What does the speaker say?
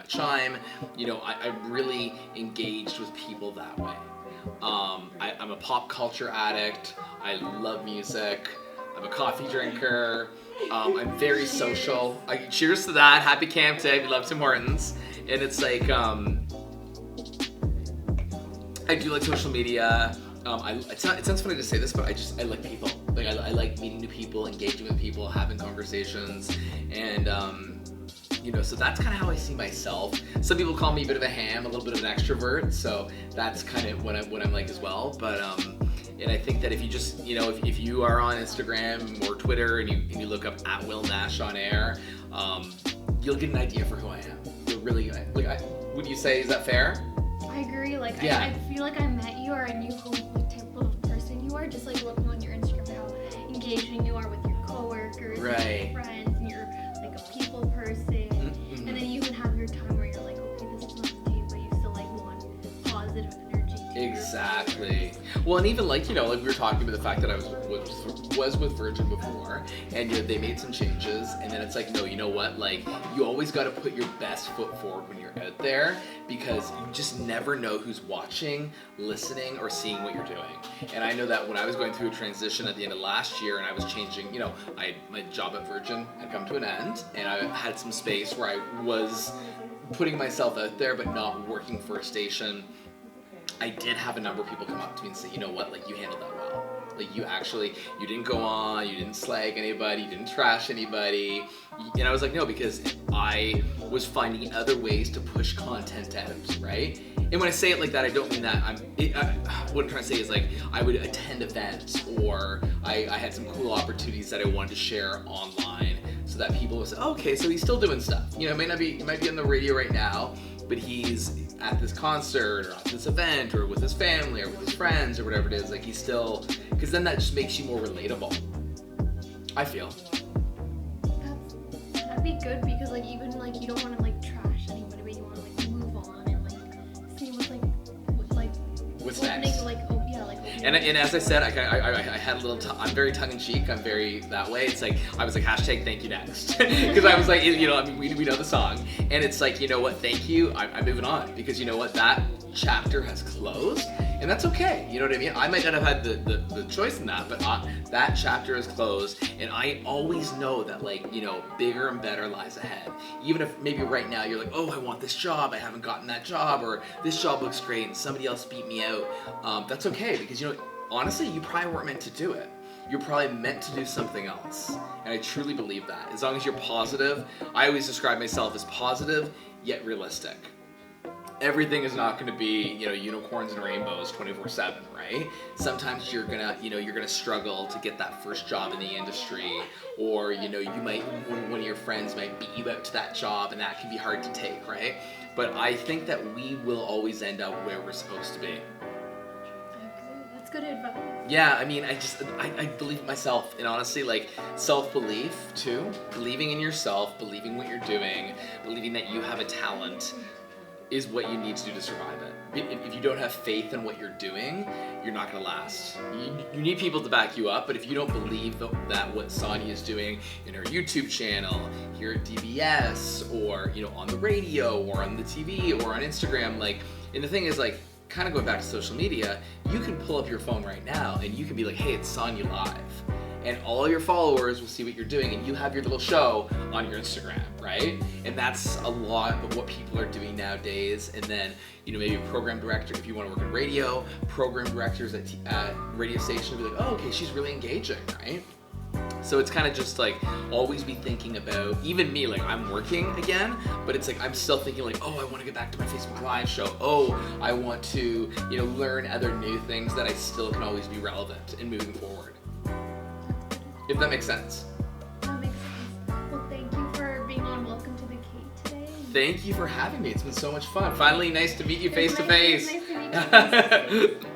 Chime, I'm really engaged with people that way. I'm a pop culture addict. I love music. I'm a coffee drinker. I'm very social. Cheers to that. Happy camp day. We love Tim Hortons. And it's like, I do like social media. It sounds funny to say this, but I like people. Like I like meeting new people, engaging with people, having conversations, and so that's kind of how I see myself. Some people call me a bit of a ham, a little bit of an extrovert, so that's kind of what I'm like as well. But and I think that if you just, if you are on Instagram or Twitter and you look up at Will Nash on air, you'll get an idea for who I am. You'll really, would you say, is that fair? I agree. Yeah. I feel like I met you, or I knew who type of person you are, just looking on your Instagram, how engaging you are with your coworkers, right, and your friends, and you're a people person. And then you even have your time where you're like, okay, this is not the day, but you still want positive energy to Exactly. Well, and even we were talking about the fact that I was with Virgin before, and they made some changes, and then it's like, no, you know what? You always got to put your best foot forward when you're out there, because you just never know who's watching, listening, or seeing what you're doing. And I know that when I was going through a transition at the end of last year, and I was changing, my job at Virgin had come to an end, and I had some space where I was putting myself out there, but not working for a station. I did have a number of people come up to me and say, you know what, you handled that well. You didn't go on, you didn't slag anybody, you didn't trash anybody. And I was like, no, because I was finding other ways to push content out, right? And when I say it like that, I don't mean that what I'm trying to say is I would attend events, or I had some cool opportunities that I wanted to share online so that people would say, oh, okay, so he's still doing stuff. It might be on the radio right now, but he's at this concert or at this event or with his family or with his friends or whatever it is. He's still, because then that just makes you more relatable, I feel. That'd be good, because even you don't want to trash anybody, but you want to move on and see what's what's next. And as I said, I had a little. I'm very tongue in cheek. I'm very that way. It's I was hashtag thank you next, because I was we know the song, and it's you know what, thank you. I'm moving on, because you know what, that chapter has closed, and that's okay. You know what I mean? I might not have had the choice in that, but that chapter is closed, and I always know that bigger and better lies ahead. Even if maybe right now you're oh, I want this job, I haven't gotten that job, or this job looks great and somebody else beat me out. That's okay, because honestly, you probably weren't meant to do it. You're probably meant to do something else. And I truly believe that. As long as you're positive, I always describe myself as positive, yet realistic. Everything is not going to be, unicorns and rainbows 24/7, right? Sometimes you're gonna struggle to get that first job in the industry, or you might, one of your friends might beat you out to that job, and that can be hard to take, right? But I think that we will always end up where we're supposed to be. That's good advice. Yeah, I mean, I believe in myself, and honestly, self-belief too, believing in yourself, believing what you're doing, believing that you have a talent is what you need to do to survive it. If you don't have faith in what you're doing, you're not going to last. You need people to back you up, but if you don't believe that what Sonya is doing in her YouTube channel, here at DBS, or on the radio, or on the TV, or on Instagram, and the thing is, kind of going back to social media, you can pull up your phone right now and you can be like, hey, it's Sonya Live. And all your followers will see what you're doing, and you have your little show on your Instagram, right? And that's a lot of what people are doing nowadays. And then, maybe a program director, if you want to work in radio, program directors at radio station will be like, oh, okay, she's really engaging, right? So it's kind of just always be thinking about, even me, I'm working again, but it's I'm still thinking oh, I want to get back to my Facebook Live show. Oh, I want to, learn other new things that I still can always be relevant and moving forward. If that makes sense. That makes sense. Well, thank you for being on Welcome to the Cate today. Thank you for having me. It's been so much fun. Finally, nice to meet you face to face. Nice to meet you.